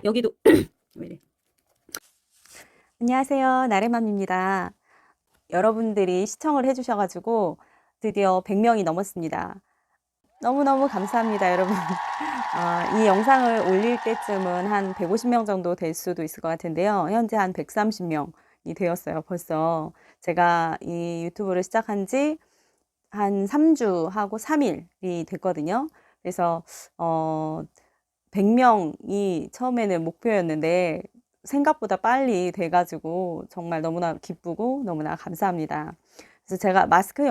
여기도 왜 이래. 안녕하세요. 나래맘입니다. 여러분들이 시청을 해주셔가지고 드디어 100명이 넘었습니다. 너무너무 감사합니다, 여러분. 이 영상을 올릴 때쯤은 한 150명 정도 될 수도 있을 것 같은데요. 현재 한 130명이 되었어요, 벌써. 제가 이 유튜브를 시작한 지 한 3주 하고 3일이 됐거든요. 그래서 100명이 처음에는 목표였는데 생각보다 빨리 돼가지고 정말 너무나 기쁘고 너무나 감사합니다. 그래서 제가 마스크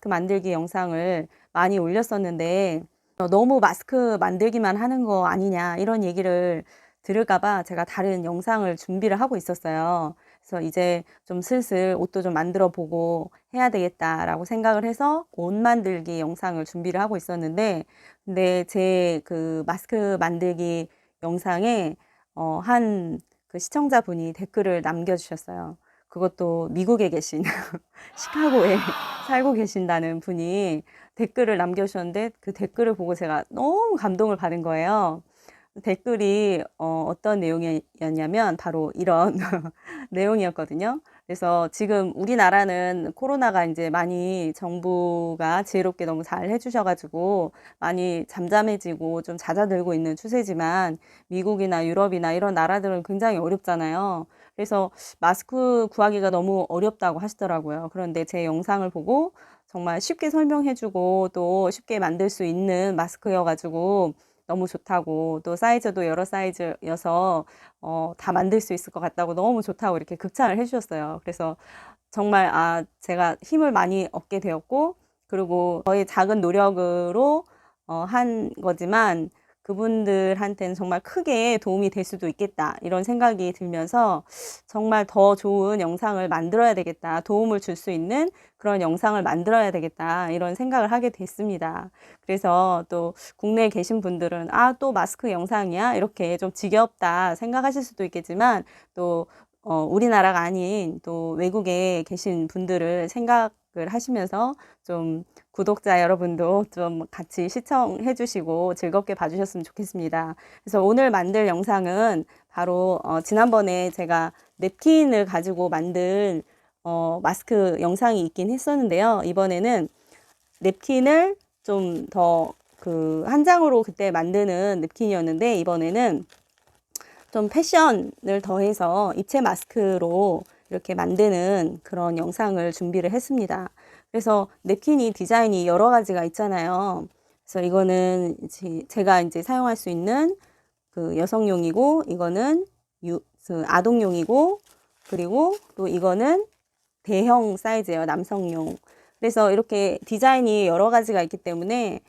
만들기 영상을 많이 올렸었는데 너무 마스크 만들기만 하는 거 아니냐 이런 얘기를 들을까봐 제가 다른 영상을 준비를 하고 있었어요. 그래서 이제 좀 슬슬 옷도 좀 만들어 보고 해야 되겠다라고 생각을 해서 옷 만들기 영상을 준비를 하고 있었는데, 근데 제 그 마스크 만들기 영상에 한 그 시청자분이 댓글을 남겨주셨어요. 그것도 미국에 계신 시카고에 살고 계신다는 분이 댓글을 남겨주셨는데, 그 댓글을 보고 제가 너무 감동을 받은 거예요. 댓글이 어떤 내용이었냐면 바로 이런 내용이었거든요. 그래서 지금 우리나라는 코로나가 이제 많이 정부가 지혜롭게 너무 잘 해주셔가지고 많이 잠잠해지고 좀 잦아들고 있는 추세지만 미국이나 유럽이나 이런 나라들은 굉장히 어렵잖아요. 그래서 마스크 구하기가 너무 어렵다고 하시더라고요. 그런데 제 영상을 보고 정말 쉽게 설명해주고 또 쉽게 만들 수 있는 마스크여가지고 너무 좋다고, 또 사이즈도 여러 사이즈여서 다 만들 수 있을 것 같다고, 너무 좋다고 이렇게 극찬을 해주셨어요. 그래서 정말 제가 힘을 많이 얻게 되었고, 그리고 저의 작은 노력으로 한 거지만 그분들한테는 정말 크게 도움이 될 수도 있겠다 이런 생각이 들면서 정말 더 좋은 영상을 만들어야 되겠다, 도움을 줄 수 있는 그런 영상을 만들어야 되겠다 이런 생각을 하게 됐습니다. 그래서 또 국내에 계신 분들은 또 마스크 영상이야 이렇게 좀 지겹다 생각하실 수도 있겠지만, 또 우리나라가 아닌 또 외국에 계신 분들을 생각을 하시면서 좀 구독자 여러분도 좀 같이 시청해 주시고 즐겁게 봐주셨으면 좋겠습니다. 그래서 오늘 만들 영상은 바로 지난번에 제가 냅킨을 가지고 만든 마스크 영상이 있긴 했었는데요. 이번에는 냅킨을 좀 더 한 장으로 그때 만드는 냅킨이었는데, 이번에는 좀 패션을 더해서 입체 마스크로 이렇게 만드는 그런 영상을 준비를 했습니다. 그래서 냅킨이 디자인이 여러 가지가 있잖아요. 그래서 이거는 제가 이제 사용할 수 있는 그 여성용이고, 이거는 그 아동용이고, 그리고 또 이거는 대형 사이즈예요, 남성용. 그래서 이렇게 디자인이 여러 가지가 있기 때문에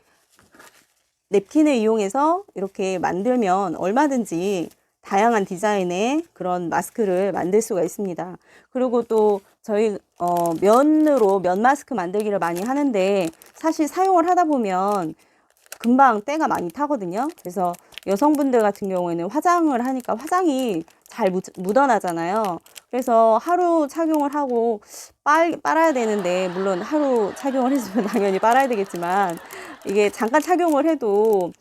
냅킨을 이용해서 이렇게 만들면 얼마든지 다양한 디자인의 그런 마스크를 만들 수가 있습니다. 그리고 또 저희 면 마스크 만들기를 많이 하는데, 사실 사용을 하다 보면 금방 때가 많이 타거든요. 그래서 여성분들 같은 경우에는 화장을 하니까 화장이 잘 묻어나잖아요. 그래서 하루 착용을 하고 빨아야 되는데, 물론 하루 착용을 했으면 당연히 빨아야 되겠지만, 이게 잠깐 착용을 해도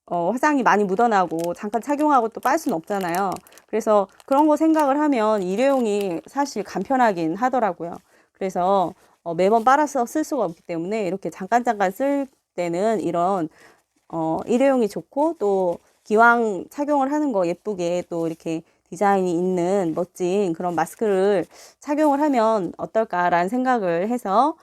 화장이 많이 묻어나고 잠깐 착용하고 또 빨 수는 없잖아요. 그래서 그런 거 생각을 하면 일회용이 사실 간편하긴 하더라고요. 그래서 매번 빨아서 쓸 수가 없기 때문에 이렇게 잠깐 쓸 때는 이런 일회용이 좋고, 또 기왕 착용을 하는 거 예쁘게 또 이렇게 디자인이 있는 멋진 그런 마스크를 착용을 하면 어떨까라는 생각을 해서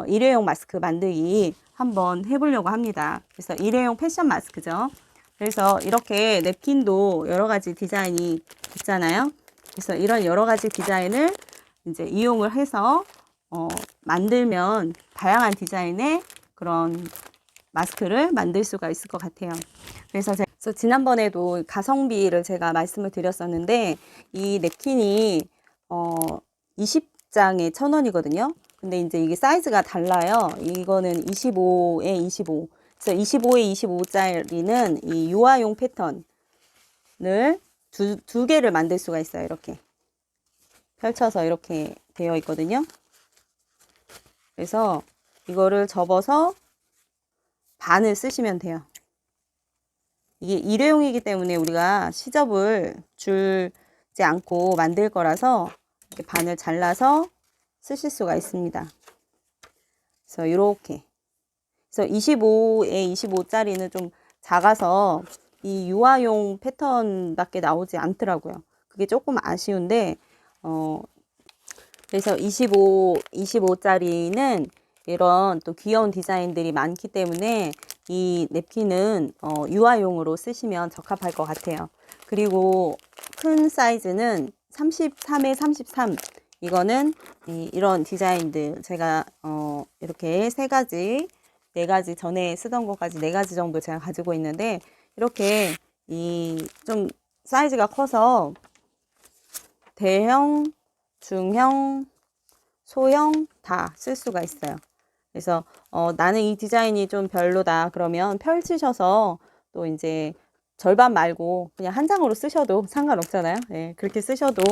일회용 마스크 만들기 한번 해보려고 합니다. 그래서 일회용 패션 마스크죠. 그래서 이렇게 냅킨도 여러 가지 디자인이 있잖아요. 그래서 이런 여러 가지 디자인을 이제 이용을 해서 만들면 다양한 디자인의 그런 마스크를 만들 수가 있을 것 같아요. 그래서 지난번에도 가성비를 제가 말씀을 드렸었는데, 이 냅킨이 20장에 1,000원이거든요. 근데 이제 이게 사이즈가 달라요. 이거는 25에 25. 그래서 25에 25짜리는 이 유아용 패턴을 두 개를 만들 수가 있어요. 이렇게 펼쳐서 이렇게 되어 있거든요. 그래서 이거를 접어서 반을 쓰시면 돼요. 이게 일회용이기 때문에 우리가 시접을 줄지 않고 만들 거라서 이렇게 반을 잘라서 쓰실 수가 있습니다. 그래서 이렇게. 그래서 25에 25짜리는 좀 작아서 이 유아용 패턴밖에 나오지 않더라고요. 그게 조금 아쉬운데, 그래서 25짜리는 이런 또 귀여운 디자인들이 많기 때문에 이 냅킨은 유아용으로 쓰시면 적합할 것 같아요. 그리고 큰 사이즈는 33에 33. 이거는 이런 디자인들 제가 이렇게 세 가지, 네 가지 전에 쓰던 것까지 네 가지 정도 제가 가지고 있는데 이렇게 좀 사이즈가 커서 대형, 중형, 소형 다 쓸 수가 있어요. 그래서 나는 이 디자인이 좀 별로다 그러면 펼치셔서 또 이제 절반 말고 그냥 한 장으로 쓰셔도 상관없잖아요. 예, 그렇게 쓰셔도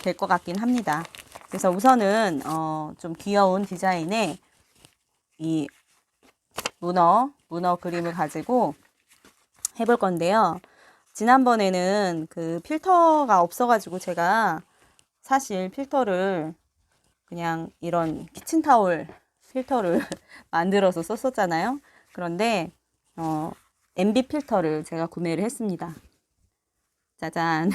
될 것 같긴 합니다. 그래서 우선은 좀 귀여운 디자인의 이 문어 그림을 가지고 해볼 건데요. 지난번에는 그 필터가 없어가지고 제가 사실 필터를 그냥 이런 키친타올 필터를 만들어서 썼었잖아요. 그런데 MB 필터를 제가 구매를 했습니다. 짜잔.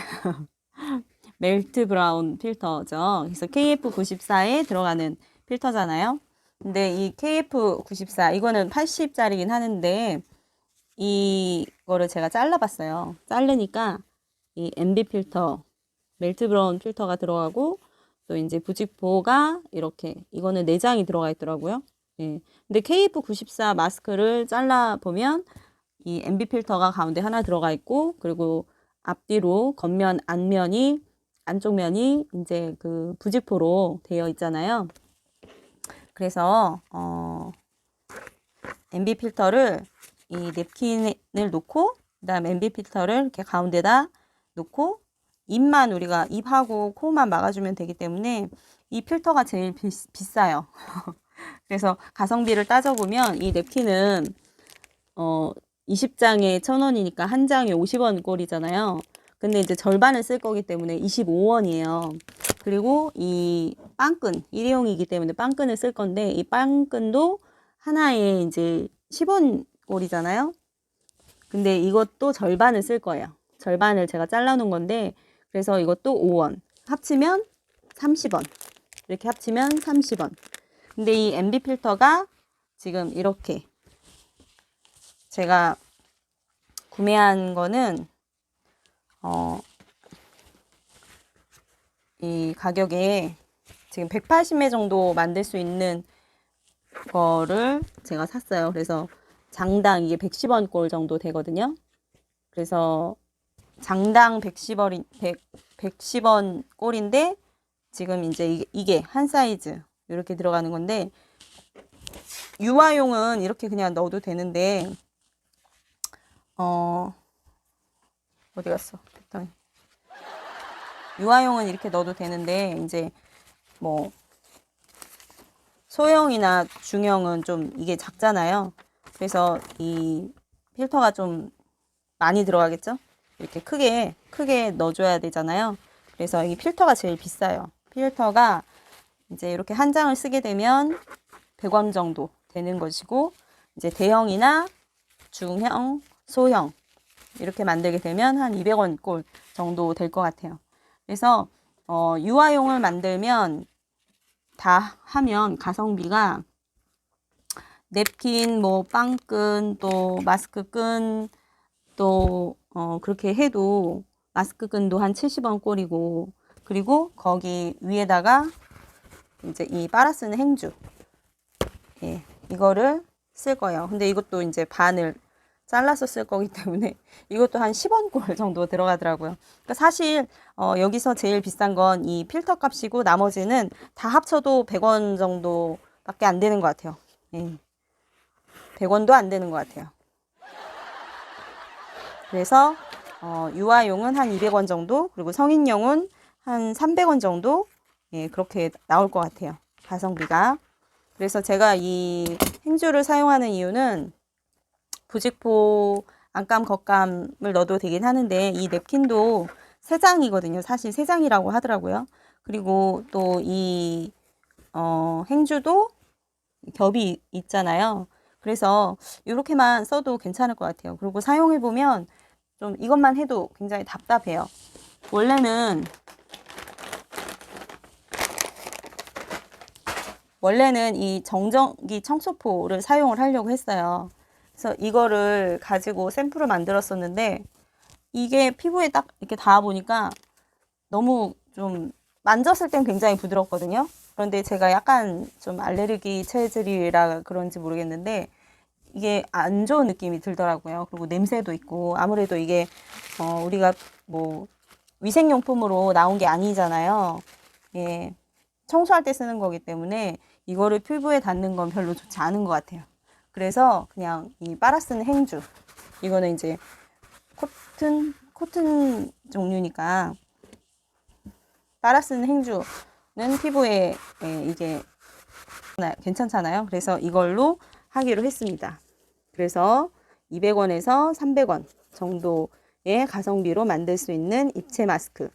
멜트 브라운 필터죠. 그래서 KF94에 들어가는 필터잖아요. 근데 이 KF94 이거는 80짜리긴 하는데 이거를 제가 잘라봤어요. 자르니까 이 MB 필터, 멜트 브라운 필터가 들어가고 또 이제 부직포가 이렇게 이거는 4장이 들어가 있더라고요. 예. 근데 KF94 마스크를 잘라 보면 이 MB 필터가 가운데 하나 들어가 있고 그리고 앞뒤로 겉면 안쪽 면이 이제 그 부직포로 되어 있잖아요. 그래서 MB 필터를 이 냅킨을 놓고 그다음 MB 필터를 이렇게 가운데다 놓고 입만 우리가 입하고 코만 막아주면 되기 때문에 이 필터가 제일 비싸요. 그래서 가성비를 따져보면 이 냅킨은 20장에 1,000원이니까 한 장에 50원 꼴이잖아요. 근데 이제 절반을 쓸 거기 때문에 25원이에요. 그리고 이 빵끈, 일회용이기 때문에 빵끈을 쓸 건데 이 빵끈도 하나에 이제 10원 꼴이잖아요. 근데 이것도 절반을 쓸 거예요. 절반을 제가 잘라 놓은 건데 그래서 이것도 5원. 합치면 30원. 이렇게 합치면 30원. 근데 이 MB 필터가 지금 이렇게 제가 구매한 거는 이 가격에 지금 180매 정도 만들 수 있는 거를 제가 샀어요. 그래서 장당 이게 110원 꼴 정도 되거든요. 그래서 장당 110원 꼴인데 지금 이제 이게 한 사이즈 이렇게 들어가는 건데 유아용은 이렇게 그냥 넣어도 되는데 어디 갔어? 유아용은 이렇게 넣어도 되는데 이제 뭐 소형이나 중형은 좀 이게 작잖아요. 그래서 이 필터가 좀 많이 들어가겠죠? 이렇게 크게 넣어줘야 되잖아요. 그래서 이 필터가 제일 비싸요. 필터가 이제 이렇게 한 장을 쓰게 되면 100원 정도 되는 것이고 이제 대형이나 중형, 소형 이렇게 만들게 되면 한 200원 꼴 정도 될 것 같아요. 그래서 유아용을 만들면 다 하면 가성비가 냅킨, 뭐 빵끈, 또 마스크끈, 또 그렇게 해도 마스크끈도 한 70원 꼴이고 그리고 거기 위에다가 이제 이 빨아 쓰는 행주 예, 이거를 쓸 거예요. 근데 이것도 이제 반을 잘라서 쓸 거기 때문에 이것도 한 10원 꼴 정도 들어가더라고요. 그러니까 사실 여기서 제일 비싼 건 이 필터 값이고 나머지는 다 합쳐도 100원 정도밖에 안 되는 것 같아요. 예. 100원도 안 되는 것 같아요. 그래서 유아용은 한 200원 정도 그리고 성인용은 한 300원 정도 예, 그렇게 나올 것 같아요. 가성비가. 그래서 제가 이 행주를 사용하는 이유는 부직포 안감, 겉감을 넣어도 되긴 하는데 이 냅킨도 3장이거든요. 사실 3장이라고 하더라고요. 그리고 또 이 행주도 겹이 있잖아요. 그래서 이렇게만 써도 괜찮을 것 같아요. 그리고 사용해보면 좀 이것만 해도 굉장히 답답해요. 원래는 이 정전기 청소포를 사용을 하려고 했어요. 그래서 이거를 가지고 샘플을 만들었었는데 이게 피부에 딱 이렇게 닿아 보니까 너무 좀 만졌을 땐 굉장히 부드럽거든요. 그런데 제가 약간 좀 알레르기 체질이라 그런지 모르겠는데 이게 안 좋은 느낌이 들더라고요. 그리고 냄새도 있고 아무래도 이게 우리가 뭐 위생용품으로 나온 게 아니잖아요. 예, 청소할 때 쓰는 거기 때문에 이거를 피부에 닿는 건 별로 좋지 않은 것 같아요. 그래서 그냥 이 빨아 쓰는 행주, 이거는 이제 코튼 종류니까 빨아 쓰는 행주는 피부에 이게 괜찮잖아요. 그래서 이걸로 하기로 했습니다. 그래서 200원에서 300원 정도의 가성비로 만들 수 있는 입체 마스크,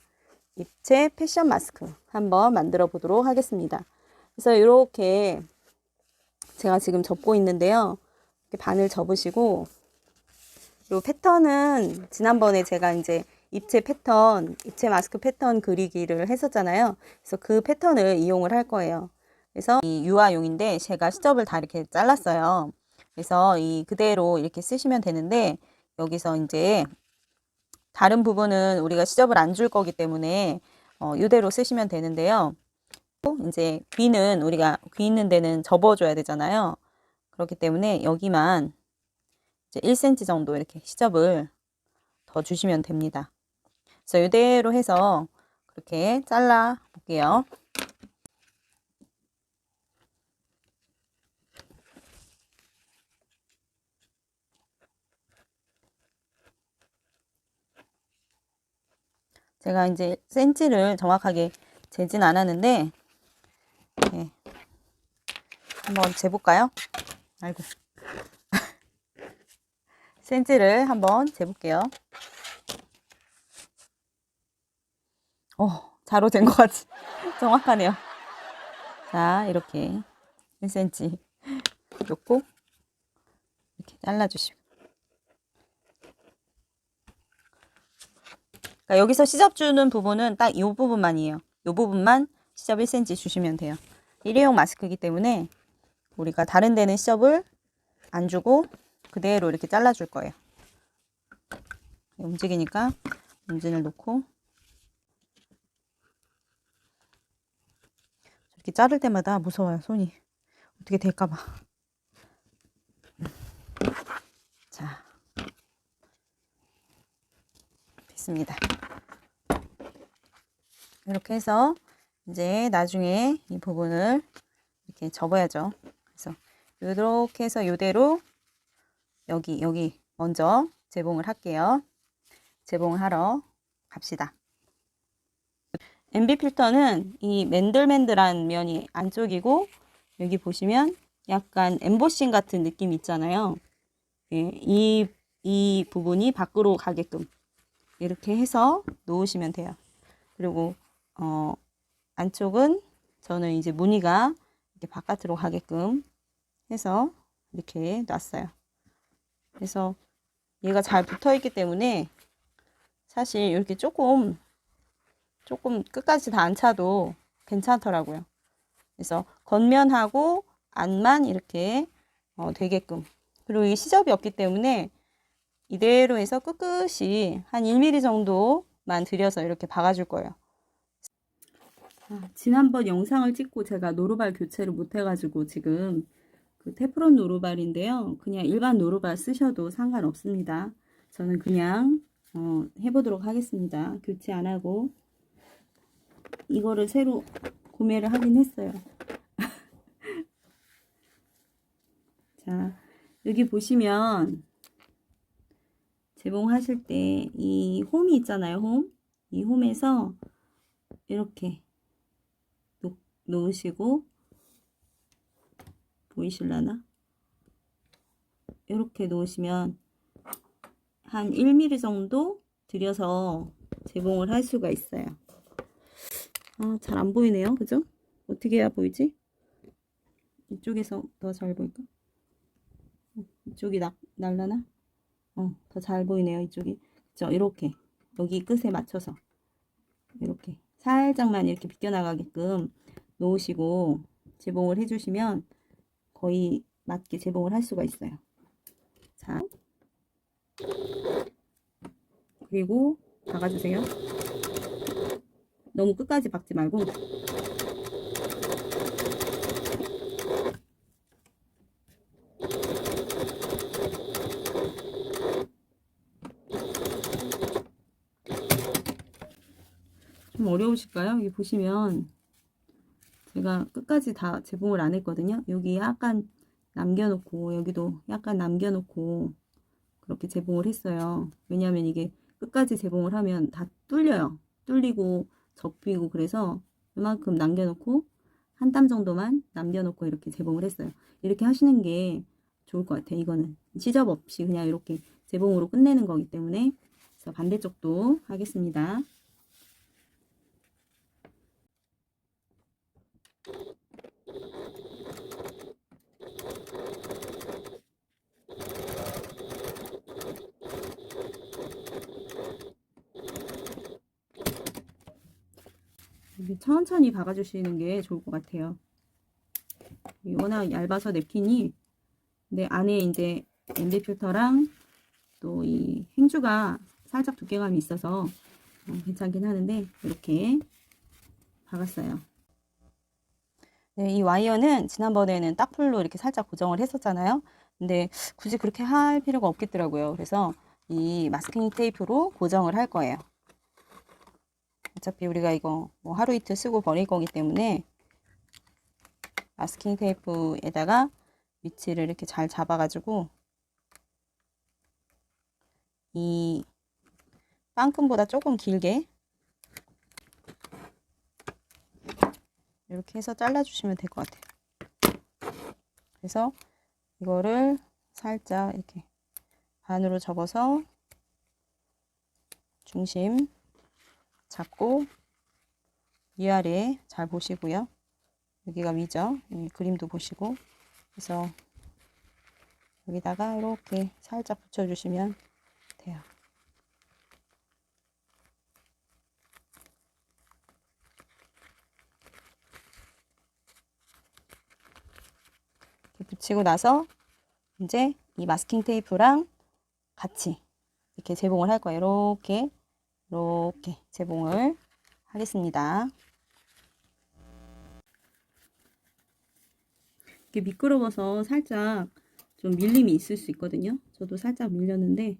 입체 패션 마스크 한번 만들어 보도록 하겠습니다. 그래서 이렇게 제가 지금 접고 있는데요. 이렇게 반을 접으시고, 이 패턴은 지난번에 제가 이제 입체 패턴, 입체 마스크 패턴 그리기를 했었잖아요. 그래서 그 패턴을 이용을 할 거예요. 그래서 이 유아용인데 제가 시접을 다 이렇게 잘랐어요. 그래서 이 그대로 이렇게 쓰시면 되는데 여기서 이제 다른 부분은 우리가 시접을 안 줄 거기 때문에 이대로 쓰시면 되는데요. 이제 귀는 우리가 귀 있는 데는 접어줘야 되잖아요. 그렇기 때문에 여기만 이제 1cm 정도 이렇게 시접을 더 주시면 됩니다. 그래서 이대로 해서 그렇게 잘라 볼게요. 제가 이제 센치를 정확하게 재진 않았는데 네. 한번 재볼까요? 아이고. 센치를 한번 재볼게요. 자로 된 것 같지? 정확하네요. 자, 이렇게 1cm 놓고 이렇게 잘라주시고. 그러니까 여기서 시접 주는 부분은 딱 이 부분만이에요. 이 부분만 시접 1cm 주시면 돼요. 일회용 마스크이기 때문에 우리가 다른 데는 시접을 안 주고 그대로 이렇게 잘라줄 거예요. 움직이니까 문진을 놓고 이렇게 자를 때마다 무서워요. 손이 어떻게 될까봐. 자, 됐습니다. 이렇게 해서 이제 나중에 이 부분을 이렇게 접어야죠. 그래서 이렇게 해서 이대로 여기 먼저 재봉을 할게요. 재봉을 하러 갑시다. MB 필터는 이 맨들맨들한 면이 안쪽이고 여기 보시면 약간 엠보싱 같은 느낌 있잖아요. 예, 이 부분이 밖으로 가게끔 이렇게 해서 놓으시면 돼요. 그리고 안쪽은 저는 이제 무늬가 이렇게 바깥으로 가게끔 해서 이렇게 놨어요. 그래서 얘가 잘 붙어 있기 때문에 사실 이렇게 조금 끝까지 다 안 차도 괜찮더라고요. 그래서 겉면하고 안만 이렇게 되게끔. 그리고 이 시접이 없기 때문에 이대로 해서 끝끝이 한 1mm 정도만 들여서 이렇게 박아줄 거예요. 지난번 영상을 찍고 제가 노루발 교체를 못 해가지고 지금 그 테프론 노루발인데요. 그냥 일반 노루발 쓰셔도 상관없습니다. 저는 그냥 해보도록 하겠습니다. 교체 안 하고 이거를 새로 구매를 하긴 했어요. 자, 여기 보시면 재봉하실 때 이 홈이 있잖아요. 홈. 이 홈에서 이렇게 놓으시고 보이실라나? 이렇게 놓으시면 한 1mm 정도 들여서 재봉을 할 수가 있어요. 잘 안 보이네요. 그죠? 어떻게 해야 보이지? 이쪽에서 더 잘 보일까? 이쪽이 날라나? 더 잘 보이네요. 이쪽이. 그죠? 이렇게. 여기 끝에 맞춰서. 이렇게. 살짝만 이렇게 비껴나가게끔 놓으시고 재봉을 해주시면 거의 맞게 재봉을 할 수가 있어요. 자. 그리고 박아주세요. 너무 끝까지 박지 말고. 좀 어려우실까요? 여기 보시면 제가 끝까지 다 재봉을 안 했거든요. 여기 약간 남겨놓고 여기도 약간 남겨놓고 그렇게 재봉을 했어요. 왜냐하면 이게 끝까지 재봉을 하면 다 뚫려요. 뚫리고 접히고 그래서 이만큼 남겨놓고 한 땀 정도만 남겨놓고 이렇게 재봉을 했어요. 이렇게 하시는 게 좋을 것 같아요. 이거는 시접 없이 그냥 이렇게 재봉으로 끝내는 거기 때문에. 그래서 반대쪽도 하겠습니다. 천천히 박아주시는 게 좋을 것 같아요. 워낙 얇아서 냅킨이 내 안에 이제 MD 필터랑 또 이 행주가 살짝 두께감이 있어서 괜찮긴 하는데 이렇게 박았어요. 네, 이 와이어는 지난번에는 딱풀로 이렇게 살짝 고정을 했었잖아요. 근데 굳이 그렇게 할 필요가 없겠더라고요. 그래서 이 마스킹 테이프로 고정을 할 거예요. 어차피 우리가 이거 뭐 하루 이틀 쓰고 버릴 거기 때문에 마스킹 테이프에다가 위치를 이렇게 잘 잡아가지고 이 빵끈보다 조금 길게 이렇게 해서 잘라주시면 될 것 같아요. 그래서 이거를 살짝 이렇게 반으로 접어서 중심 잡고 위아래 잘 보시고요. 여기가 위죠. 그림도 보시고. 그래서 여기다가 이렇게 살짝 붙여주시면 돼요. 이렇게 붙이고 나서 이제 이 마스킹 테이프랑 같이 이렇게 재봉을 할 거예요. 이렇게 재봉을 하겠습니다. 이렇게 미끄러워서 살짝 좀 밀림이 있을 수 있거든요. 저도 살짝 밀렸는데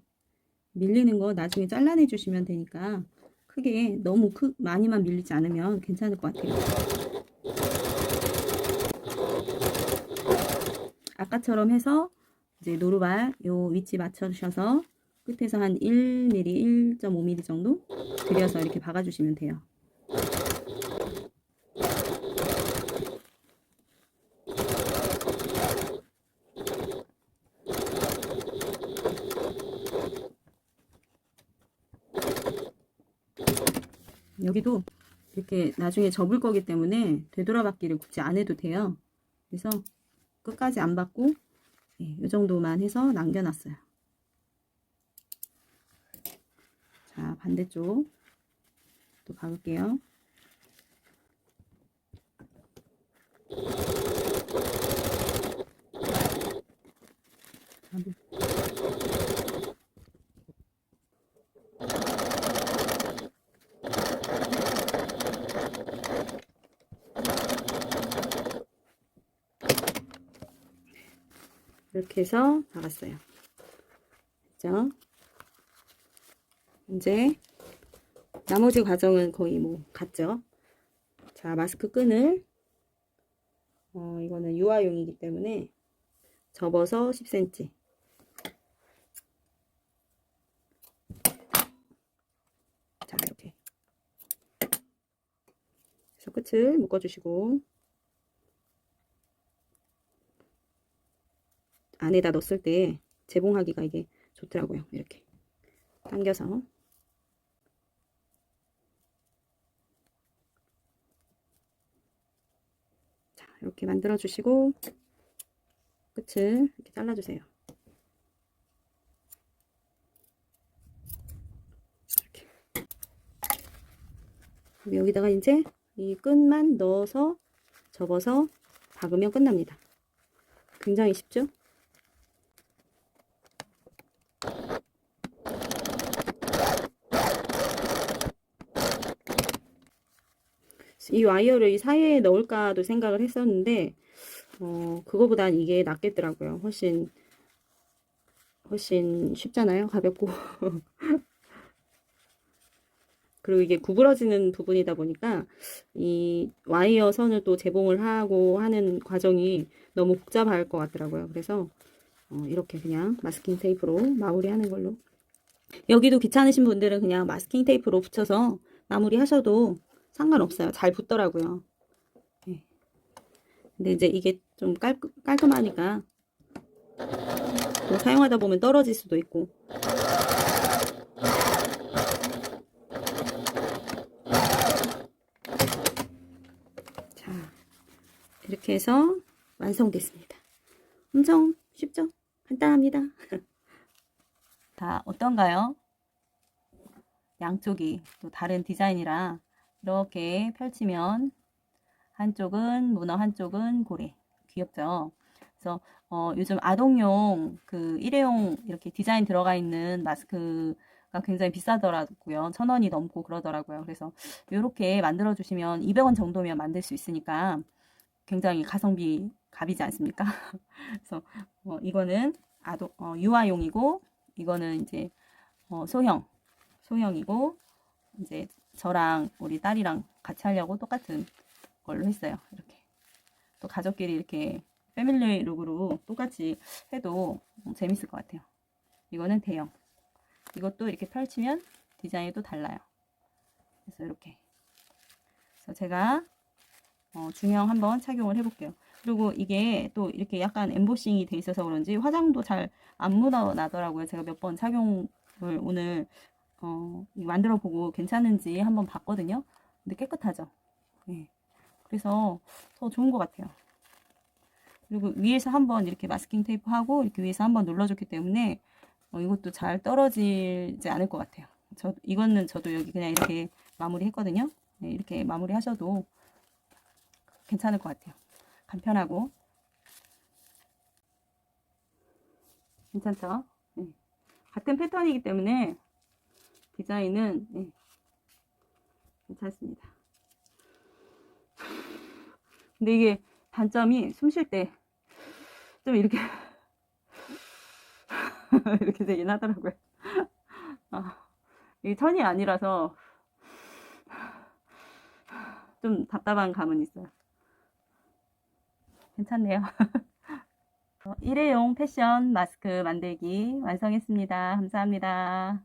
밀리는 거 나중에 잘라내 주시면 되니까 크게 너무 많이만 밀리지 않으면 괜찮을 것 같아요. 아까처럼 해서 이제 노루발 요 위치 맞춰주셔서 끝에서 한 1mm, 1.5mm 정도 들여서 이렇게 박아주시면 돼요. 여기도 이렇게 나중에 접을 거기 때문에 되돌아받기를 굳이 안 해도 돼요. 그래서 끝까지 안 받고 이 정도만 해서 남겨놨어요. 자, 반대쪽 또 박을게요. 이렇게 해서 박았어요. 그죠? 이제 나머지 과정은 거의 뭐 같죠? 자, 마스크 끈을 이거는 유아용이기 때문에 접어서 10cm. 자, 이렇게. 그래서 끝을 묶어주시고 안에다 넣었을 때 재봉하기가 이게 좋더라고요. 이렇게 당겨서 자, 이렇게 만들어 주시고 끝을 이렇게 잘라 주세요. 이렇게. 여기다가 이제 이 끈만 넣어서 접어서 박으면 끝납니다. 굉장히 쉽죠? 이 와이어를 이 사이에 넣을까도 생각을 했었는데 그거보단 이게 낫겠더라고요. 훨씬 쉽잖아요. 가볍고 그리고 이게 구부러지는 부분이다 보니까 이 와이어 선을 또 재봉을 하고 하는 과정이 너무 복잡할 것 같더라고요. 그래서 이렇게 그냥 마스킹 테이프로 마무리하는 걸로. 여기도 귀찮으신 분들은 그냥 마스킹 테이프로 붙여서 마무리 하셔도 상관없어요. 잘 붙더라고요. 네. 근데 이제 이게 좀 깔끔하니까 또 사용하다 보면 떨어질 수도 있고. 자, 이렇게 해서 완성됐습니다. 엄청 쉽죠? 간단합니다. 자, 어떤가요? 양쪽이 또 다른 디자인이라 이렇게 펼치면 한쪽은 문어, 한쪽은 고래. 귀엽죠? 그래서 요즘 아동용 그 일회용 이렇게 디자인 들어가 있는 마스크가 굉장히 비싸더라고요. 1,000원이 넘고 그러더라고요. 그래서 이렇게 만들어 주시면 200원 정도면 만들 수 있으니까 굉장히 가성비 갑이지 않습니까? 그래서 이거는 유아용이고 이거는 이제 소형이고 이제 저랑 우리 딸이랑 같이 하려고 똑같은 걸로 했어요. 이렇게 또 가족끼리 이렇게 패밀리 룩으로 똑같이 해도 재밌을 것 같아요. 이거는 대형. 이것도 이렇게 펼치면 디자인이 또 달라요. 그래서 이렇게. 그래서 제가 중형 한번 착용을 해볼게요. 그리고 이게 또 이렇게 약간 엠보싱이 돼 있어서 그런지 화장도 잘 안 묻어나더라고요. 제가 몇 번 착용을 오늘 만들어 보고 괜찮은지 한번 봤거든요. 근데 깨끗하죠. 네. 그래서 더 좋은 것 같아요. 그리고 위에서 한번 이렇게 마스킹 테이프 하고 이렇게 위에서 한번 눌러줬기 때문에 이것도 잘 떨어지지 않을 것 같아요. 이거는 저도 여기 그냥 이렇게 마무리 했거든요. 네, 이렇게 마무리 하셔도 괜찮을 것 같아요. 간편하고 괜찮죠? 네. 같은 패턴이기 때문에 디자인은 괜찮습니다. 근데 이게 단점이 숨 쉴 때 좀 이렇게 이렇게 되긴 하더라고요. 이게 천이 아니라서 좀 답답한 감은 있어요. 괜찮네요. 일회용 패션 마스크 만들기 완성했습니다. 감사합니다.